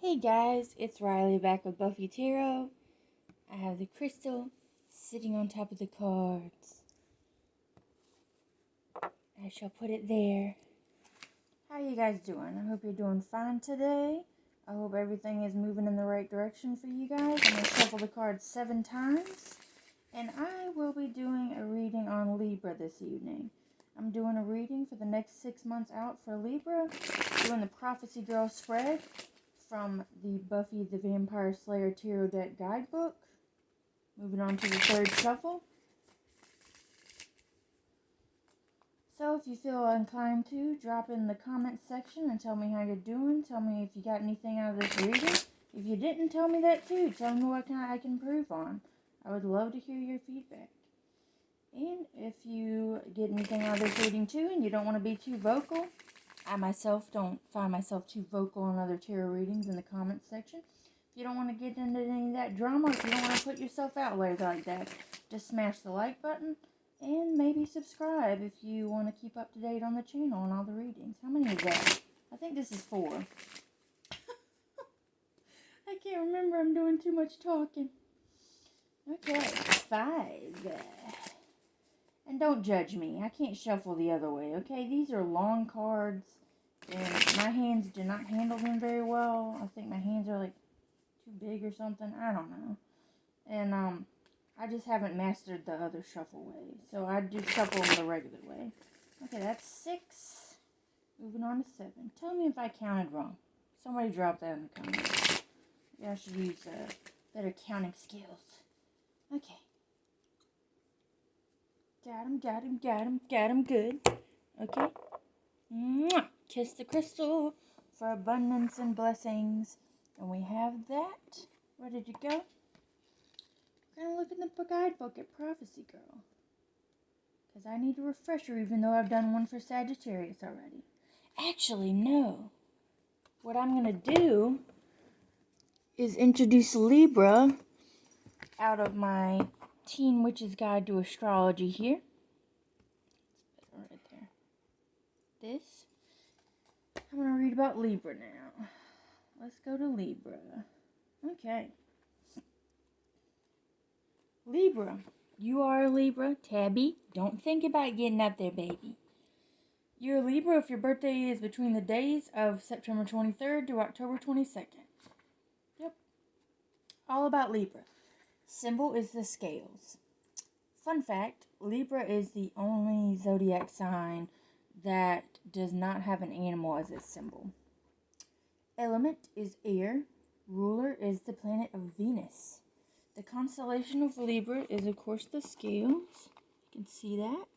Hey guys, it's Riley back with Buffy Tarot. I have the crystal sitting on top of the cards. I shall put it there. How you guys doing? I hope you're doing fine today. I hope everything is moving in the right direction for you guys. I'm going to shuffle the cards 7 times. And I will be doing a reading on Libra this evening. I'm doing a reading for the next 6 months out for Libra. Doing the Prophecy Girl spread from the Buffy the Vampire Slayer Tarot Deck Guidebook. Moving on to the third shuffle. So if you feel inclined to, drop in the comments section and tell me how you're doing. Tell me if you got anything out of this reading. If you didn't, tell me that too. Tell me what I can improve on. I would love to hear your feedback. And if you get anything out of this reading too and you don't want to be too vocal, I myself don't find myself too vocal in other tarot readings in the comments section. If you don't want to get into any of that drama, if you don't want to put yourself out there like that, just smash the like button and maybe subscribe if you want to keep up to date on the channel and all the readings. How many is that? I think this is 4. I can't remember. I'm doing too much talking. Okay, 5. And don't judge me. I can't shuffle the other way, okay? These are long cards, and my hands do not handle them very well. I think my hands are, like, too big or something. I don't know. And, I just haven't mastered the other shuffle way. So I just shuffle them the regular way. Okay, that's 6. Moving on to 7. Tell me if I counted wrong. Somebody drop that in the comments. Maybe I should use better counting skills. Okay. Got him good. Okay. Mwah! Kiss the crystal for abundance and blessings. And we have that. Ready to go? We're going to look in the guidebook at Prophecy Girl. Because I need a refresher even though I've done one for Sagittarius already. Actually, no. What I'm going to do is introduce Libra out of my Teen Witch's Guide to Astrology here. Right there. This. I'm going to read about Libra now. Let's go to Libra. Okay. Libra. You are a Libra. Tabby, don't think about getting up there, baby. You're a Libra if your birthday is between the days of September 23rd to October 22nd. Yep. All about Libra. Symbol is the scales. Fun fact, Libra is the only zodiac sign that does not have an animal as its symbol. Element is air. Ruler is the planet of Venus. The constellation of Libra is, of course, the scales. You can see that.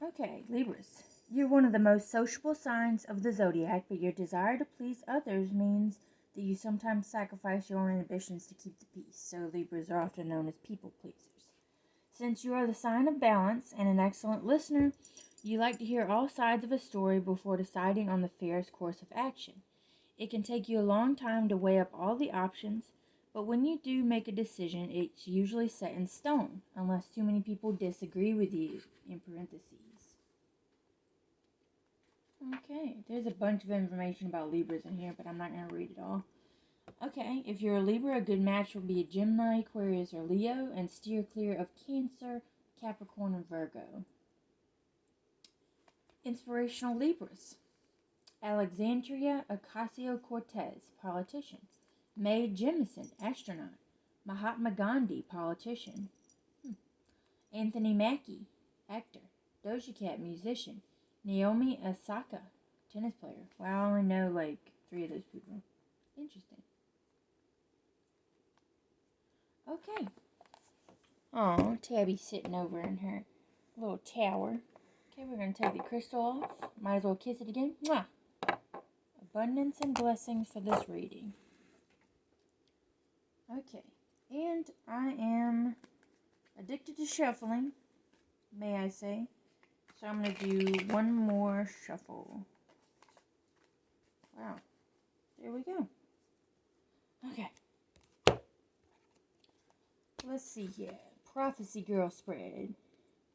Okay, Libras. You're one of the most sociable signs of the zodiac, but your desire to please others means that you sometimes sacrifice your own ambitions to keep the peace, so Libras are often known as people pleasers. Since you are the sign of balance and an excellent listener, you like to hear all sides of a story before deciding on the fairest course of action. It can take you a long time to weigh up all the options, but when you do make a decision, it's usually set in stone, unless too many people disagree with you, in parentheses. Okay, there's a bunch of information about Libras in here, but I'm not going to read it all. Okay, if you're a Libra, a good match will be a Gemini, Aquarius, or Leo, and steer clear of Cancer, Capricorn, and Virgo. Inspirational Libras. Alexandria Ocasio-Cortez, politician. Mae Jemison, astronaut. Mahatma Gandhi, politician. Anthony Mackie, actor. Doja Cat, musician. Naomi Osaka, tennis player. Wow, I only know like 3 of those people. Interesting. Okay. Oh, Tabby's sitting over in her little tower. Okay, we're going to take the crystal off. Might as well kiss it again. Mwah! Abundance and blessings for this reading. Okay. And I am addicted to shuffling, may I say. So I'm going to do one more shuffle. Wow. There we go. Okay. Let's see here. Prophecy Girl spread.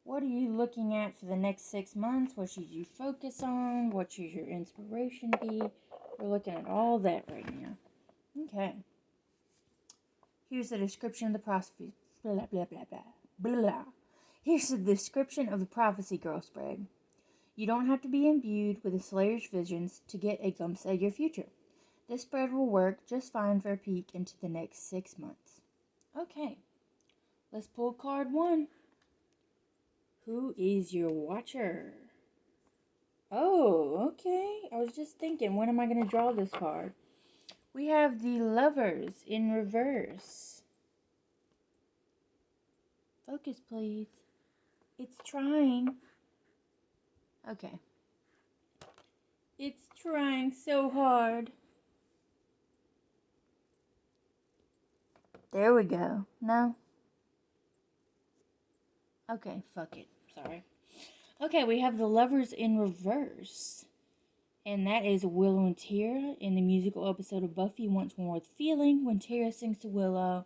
What are you looking at for the next 6 months? What should you focus on? What should your inspiration be? We're looking at all that right now. Okay. Here's the description of the prophecy. Blah, blah, blah, blah. Blah. Here's the description of the prophecy girl spread. You don't have to be imbued with a slayer's visions to get a glimpse at your future. This spread will work just fine for a peek into the next 6 months. Okay. Let's pull card 1. Who is your watcher? Oh, okay. I was just thinking, when am I going to draw this card? We have the Lovers in reverse. Focus, please. It's trying. Okay. It's trying so hard. There we go. No? Okay, fuck it. Sorry. Okay, we have the Lovers in reverse. And that is Willow and Tara in the musical episode of Buffy Once More with Feeling when Tara sings to Willow,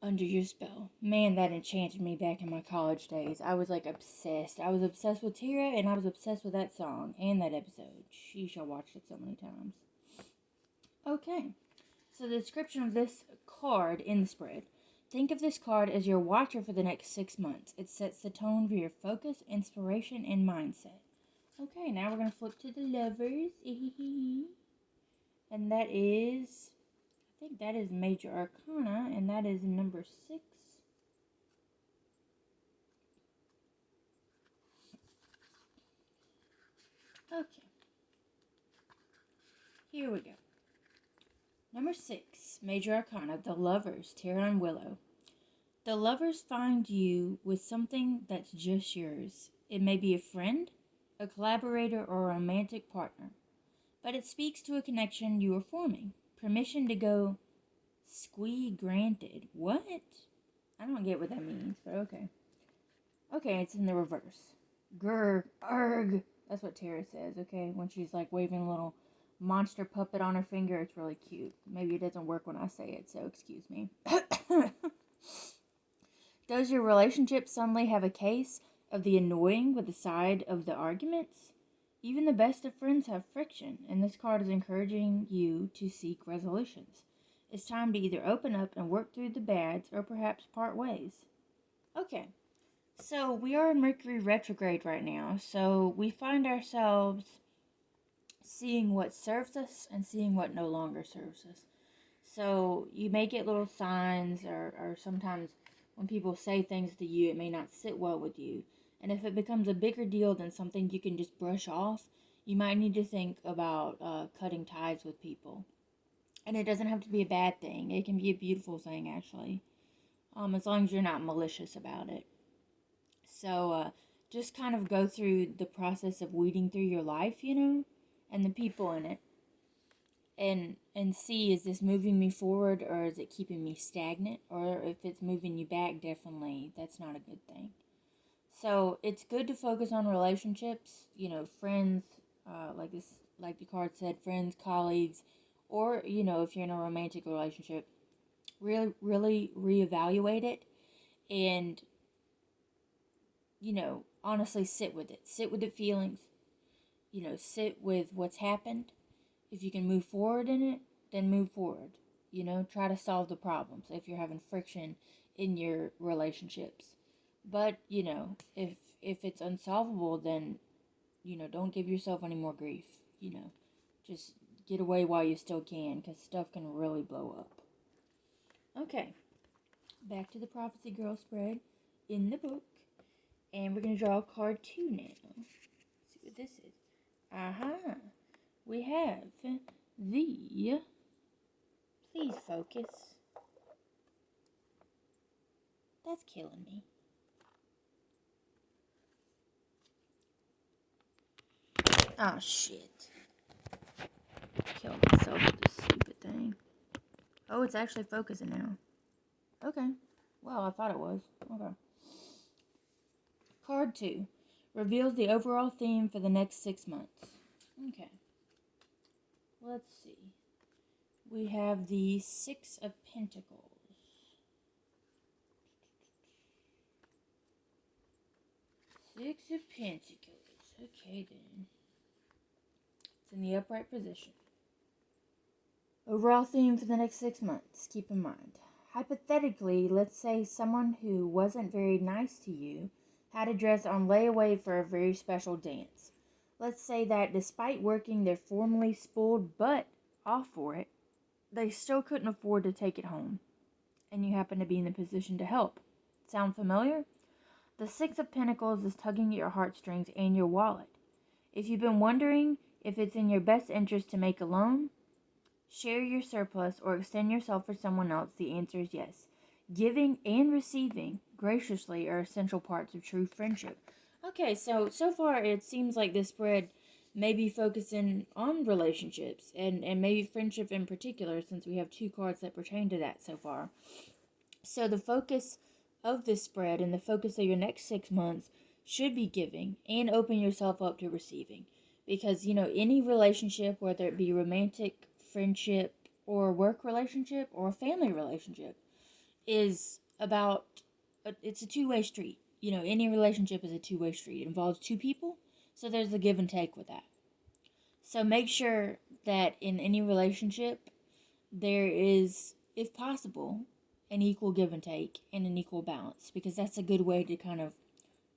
Under Your Spell. Man, that enchanted me back in my college days. I was like obsessed. I was obsessed with Tara and I was obsessed with that song and that episode. Sheesh, I watched it so many times. Okay, so the description of this card in the spread. Think of this card as your watcher for the next 6 months. It sets the tone for your focus, inspiration, and mindset. Okay, now we're going to flip to the Lovers. And that is, I think that is Major Arcana, and that is number 6. Okay. Here we go. Number 6, Major Arcana, the Lovers, Tara and Willow. The Lovers find you with something that's just yours. It may be a friend, a collaborator, or a romantic partner. But it speaks to a connection you are forming. Permission to go squee granted. What? I don't get what that means, but okay. Okay, it's in the reverse. Grr, arg. That's what Tara says, okay? When she's like waving a little monster puppet on her finger, it's really cute. Maybe it doesn't work when I say it, so excuse me. Does your relationship suddenly have a case of the annoying with the side of the arguments? Even the best of friends have friction, and this card is encouraging you to seek resolutions. It's time to either open up and work through the bads, or perhaps part ways. Okay, so we are in Mercury retrograde right now, so we find ourselves seeing what serves us and seeing what no longer serves us. So you may get little signs, or sometimes when people say things to you, it may not sit well with you. And if it becomes a bigger deal than something you can just brush off, you might need to think about cutting ties with people. And it doesn't have to be a bad thing. It can be a beautiful thing, actually. As long as you're not malicious about it. So just kind of go through the process of weeding through your life, and the people in it. And see, is this moving me forward, or is it keeping me stagnant? Or if it's moving you back, definitely that's not a good thing. So it's good to focus on relationships, friends, like the card said, friends, colleagues, or if you're in a romantic relationship, really reevaluate it, and honestly sit with the feelings, sit with what's happened. If you can move forward in it, then move forward. Try to solve the problems if you're having friction in your relationships. But, if it's unsolvable, then, don't give yourself any more grief. Just get away while you still can, because stuff can really blow up. Okay, back to the Prophecy Girl spread in the book. And we're going to draw card 2 now. Let's see what this is. Aha! We have the... Please focus. That's killing me. Oh, shit. Killed myself with this stupid thing. Oh, it's actually focusing now. Okay. Well, I thought it was. Okay. Card 2 reveals the overall theme for the next 6 months. Okay. Let's see. We have the 6 of Pentacles. Six of Pentacles. Okay, then. It's in the upright position. Overall theme for the next 6 months. Keep in mind. Hypothetically, let's say someone who wasn't very nice to you had a dress on layaway for a very special dance. Let's say that despite working their formerly spoiled butt off for it, they still couldn't afford to take it home, and you happen to be in the position to help. Sound familiar? The Six of Pentacles is tugging at your heartstrings and your wallet. If you've been wondering if it's in your best interest to make a loan, share your surplus, or extend yourself for someone else, the answer is yes. Giving and receiving graciously are essential parts of true friendship. Okay, so far it seems like this spread may be focusing on relationships and maybe friendship in particular, since we have 2 cards that pertain to that so far. So the focus of this spread and the focus of your next 6 months should be giving and open yourself up to receiving. Because, any relationship, whether it be romantic, friendship, or work relationship, or a family relationship, is about, it's a two-way street. Any relationship is a two-way street. It involves 2 people, so there's a give and take with that. So make sure that in any relationship, there is, if possible, an equal give and take and an equal balance, because that's a good way to kind of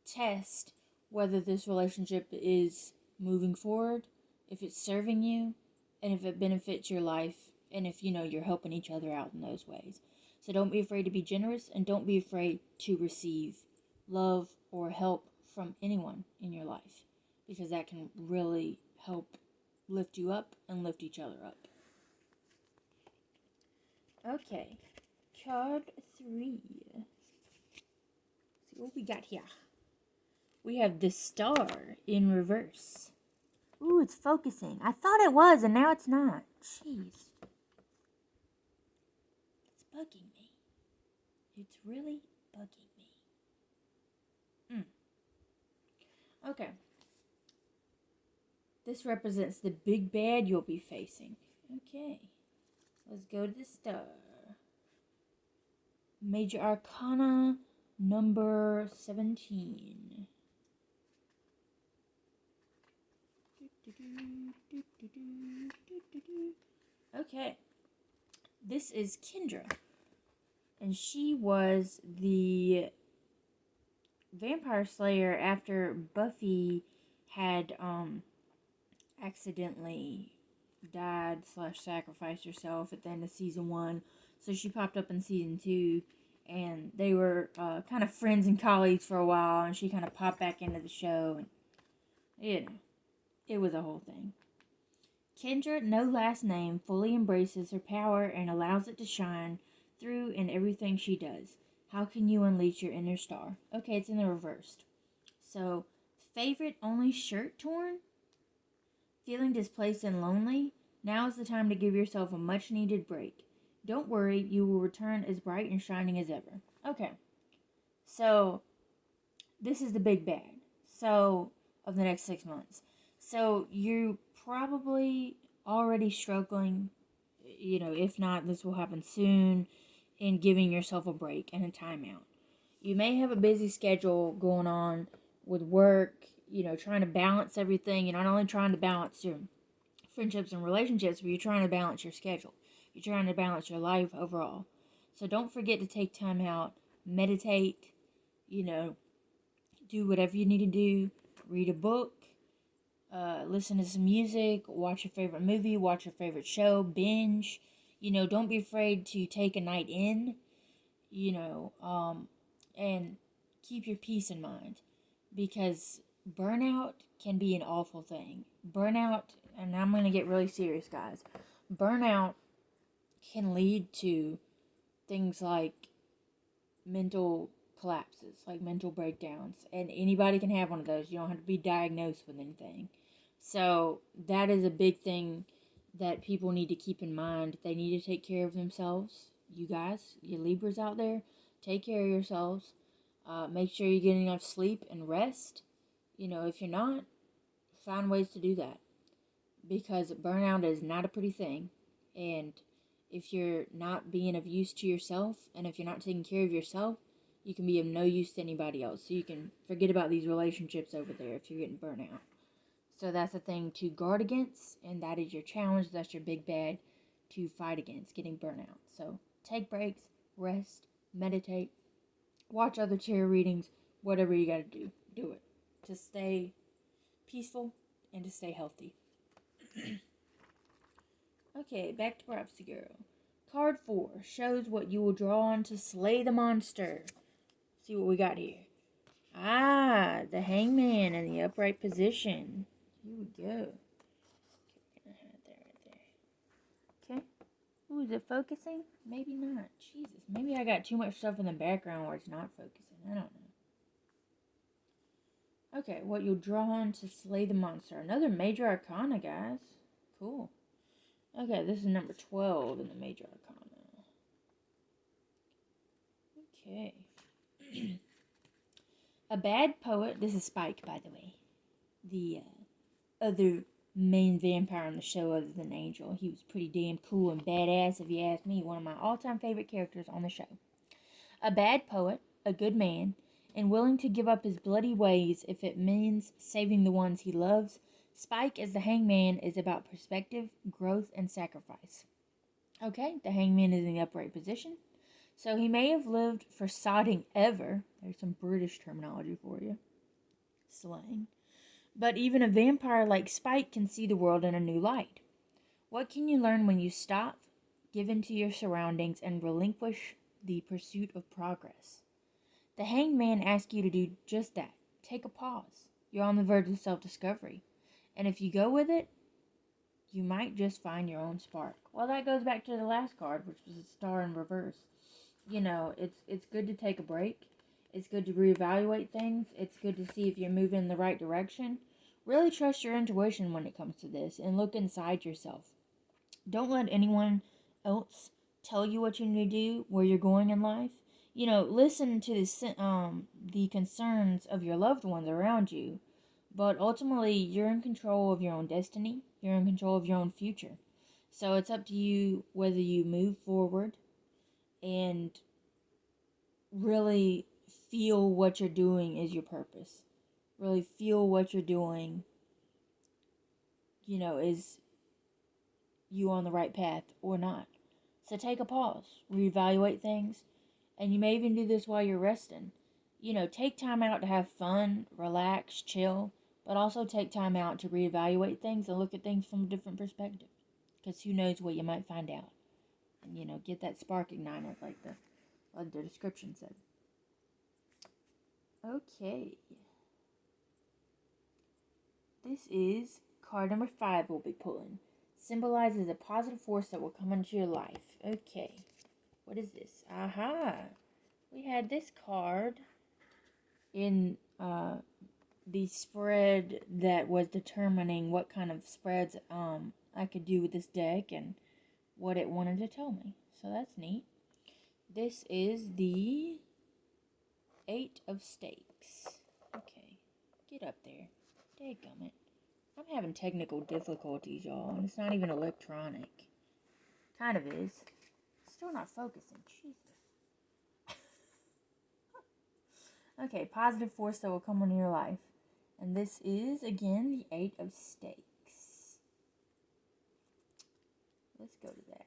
test whether this relationship is moving forward, if it's serving you, and if it benefits your life, and if you're helping each other out in those ways. So don't be afraid to be generous, and don't be afraid to receive love or help from anyone in your life, because that can really help lift you up and lift each other up. Okay, card 3. Let's see what we got here. We have the Star in reverse. Ooh, it's focusing. I thought it was, and now it's not. Jeez. It's bugging me. It's really bugging me. Okay. This represents the big bad you'll be facing. Okay. Let's go to the Star. Major Arcana number 17. Okay. This is Kendra. And she was the vampire slayer after Buffy had accidentally died / sacrificed herself at the end of season 1. So she popped up in season 2, and they were kind of friends and colleagues for a while, and she kind of popped back into the show, and it was a whole thing. Kendra, no last name, fully embraces her power and allows it to shine through in everything she does. How can you unleash your inner star? Okay, it's in the reversed. So, favorite only shirt torn? Feeling displaced and lonely? Now is the time to give yourself a much needed break. Don't worry, you will return as bright and shining as ever. Okay, so this is the big bad. So, of the next 6 months. So, you probably already struggling, if not, this will happen soon, in giving yourself a break and a timeout. You may have a busy schedule going on with work, trying to balance everything. You're not only trying to balance your friendships and relationships, but you're trying to balance your schedule. You're trying to balance your life overall. So don't forget to take time out, meditate, do whatever you need to do, read a book, listen to some music, watch your favorite movie, watch your favorite show, binge. Don't be afraid to take a night in, and keep your peace in mind, because burnout can be an awful thing. Burnout, and I'm going to get really serious, guys. Burnout can lead to things like mental collapses, like mental breakdowns, and anybody can have one of those. You don't have to be diagnosed with anything. So that is a big thing that people need to keep in mind. They need to take care of themselves. You guys, you Libras out there, take care of yourselves. Make sure you're getting enough sleep and rest. If you're not, find ways to do that, because burnout is not a pretty thing. And if you're not being of use to yourself, and if you're not taking care of yourself, you can be of no use to anybody else. So you can forget about these relationships over there if you're getting burnt out. So that's a thing to guard against, and that is your challenge. That's your big bad to fight against, getting burnt out. So take breaks, rest, meditate, watch other tarot readings, whatever you got to do, do it to stay peaceful and to stay healthy. Okay, back to Prophecy Girl. Card 4 shows what you will draw on to slay the monster. See what we got here. Ah, the Hangman in the upright position. Here we go. Okay. Ooh, is it focusing? Maybe not. Jesus, maybe I got too much stuff in the background where it's not focusing. I don't know. Okay, what you'll draw on to slay the monster. Another major arcana, guys. Cool. Okay, this is number 12 in the major arcana. Okay. A bad poet. This is Spike, by the way. The other main vampire on the show other than Angel. He was pretty damn cool and badass, if you ask me. One of my all-time favorite characters on the show. A bad poet, a good man, and willing to give up his bloody ways if it means saving the ones he loves. Spike as the Hangman is about perspective, growth, and sacrifice. Okay, the Hangman is in the upright position. So he may have lived for sodding ever. There's some British terminology for you. Slang. But even a vampire like Spike can see the world in a new light. What can you learn when you stop, give in to your surroundings, and relinquish the pursuit of progress? The Hanged Man asks you to do just that. Take a pause. You're on the verge of self-discovery. And if you go with it, you might just find your own spark. Well, that goes back to the last card, which was a star in reverse. You know, it's good to take a break. It's good to reevaluate things. It's good to see if you're moving in the right direction. Really trust your intuition when it comes to this and look inside yourself. Don't let anyone else tell you what you need to do, where you're going in life. You know, listen to the concerns of your loved ones around you. But ultimately, you're in control of your own destiny. You're in control of your own future. So it's up to you whether you move forward and really feel what you're doing is your purpose. Really feel what you're doing, you know, is you on the right path or not. So take a pause, reevaluate things, and you may even do this while you're resting. You know, take time out to have fun, relax, chill, but also take time out to reevaluate things and look at things from a different perspective. Because who knows what you might find out. And, you know, get that spark ignited like the description said. Okay. This is card number 5 we'll be pulling. Symbolizes a positive force that will come into your life. Okay. What is this? Aha. We had this card in the spread that was determining what kind of spreads I could do with this deck and what it wanted to tell me. So that's neat. This is the 8 of Stakes. Okay. Get up there. Dadgummit. I'm having technical difficulties, y'all, and it's not even electronic. Kind of is. Still not focusing. Jesus. Okay, positive force that will come into your life. And this is, again, the 8 of Stakes. Let's go to that.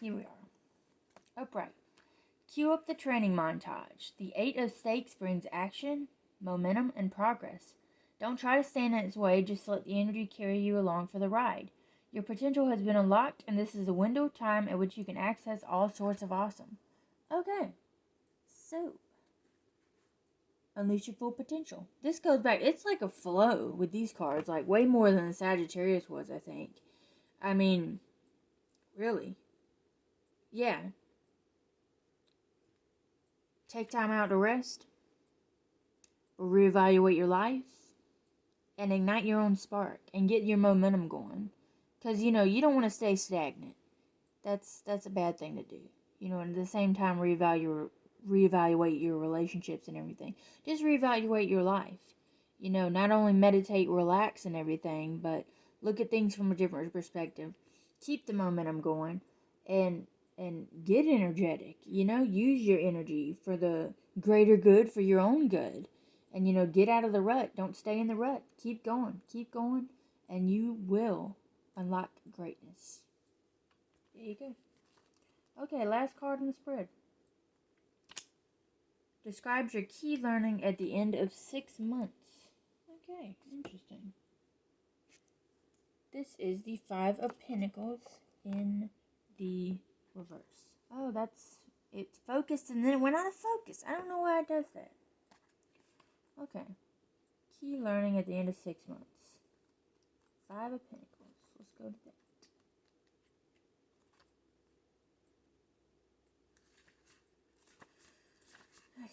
Here we are. Upright. Cue up the training montage. The 8 of Stakes brings action, momentum, and progress. Don't try to stand in its way, just let the energy carry you along for the ride. Your potential has been unlocked, and this is a window of time at which you can access all sorts of awesome. Okay, so, unleash your full potential. This goes back, it's like a flow with these cards, like way more than the Sagittarius was, I think. I mean, really. Yeah. Take time out to rest, reevaluate your life, and ignite your own spark, and get your momentum going. Because, you know, you don't want to stay stagnant. That's a bad thing to do. You know, and at the same time, reevaluate your relationships and everything. Just reevaluate your life. You know, not only meditate, relax, and everything, but look at things from a different perspective. keep the momentum going, and get energetic. Use your energy for the greater good, for your own good. And get out of the rut. Don't stay in the rut. Keep going, and you will unlock greatness. There you go. Okay, last card in the spread. Describes your key learning at the end of 6 months. Okay, interesting. This is the Five of Pentacles in the reverse. Oh, it's focused and then it went out of focus. I don't know why it does that. Okay. Key learning at the end of 6 months. Five of Pentacles. Let's go to that. Okay.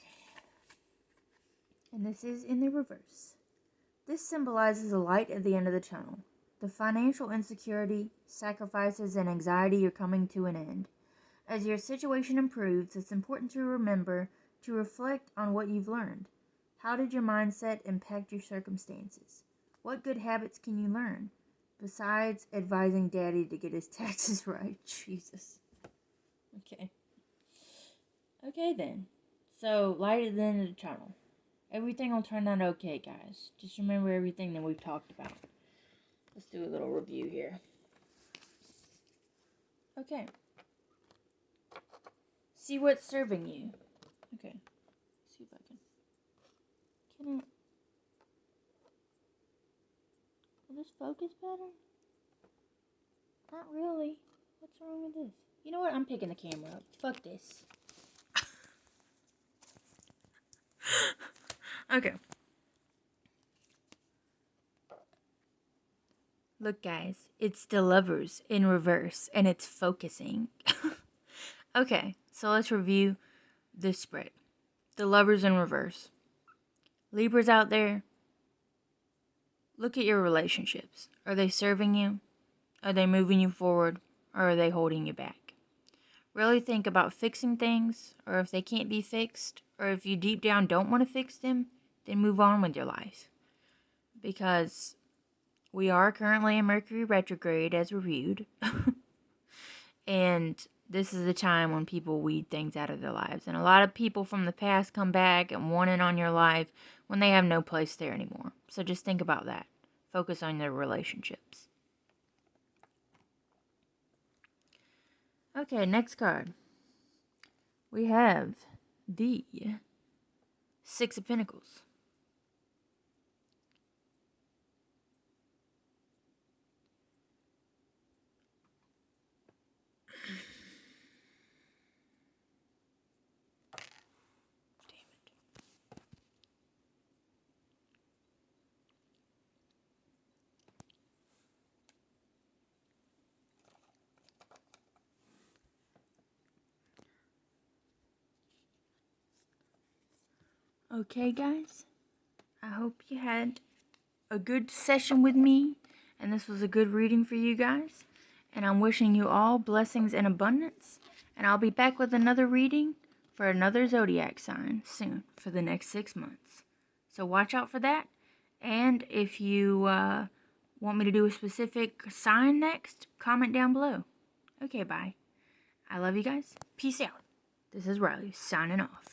And this is in the reverse. This symbolizes a light at the end of the tunnel. The financial insecurity, sacrifices, and anxiety are coming to an end. As your situation improves, it's important to remember to reflect on what you've learned. How did your mindset impact your circumstances? What good habits can you learn? Besides advising Daddy to get his taxes right. Jesus. Okay. Okay then. So, light at the end of the tunnel. Everything will turn out okay, guys. Just remember everything that we've talked about. Let's do a little review here. Okay. See what's serving you. Okay. See if I can. Can I? Will this focus better? Not really. What's wrong with this? You know what? I'm picking the camera up. Fuck this. Okay. Look, guys. It's the Lovers in reverse, and it's focusing. Okay, so let's review this spread. The Lovers in reverse. Libras out there, look at your relationships. Are they serving you? Are they moving you forward? Or are they holding you back? Really think about fixing things, or if they can't be fixed, or if you deep down don't want to fix them, then move on with your life. Because we are currently in Mercury retrograde, as reviewed. And this is the time when people weed things out of their lives. And a lot of people from the past come back and want in on your life when they have no place there anymore. So just think about that. Focus on their relationships. Okay, next card. We have the Six of Pentacles. Okay, guys. I hope you had a good session with me, and this was a good reading for you guys. And I'm wishing you all blessings and abundance. And I'll be back with another reading for another zodiac sign soon for the next 6 months. So watch out for that. And if you want me to do a specific sign next, comment down below. Okay, bye. I love you guys. Peace out. This is Riley signing off.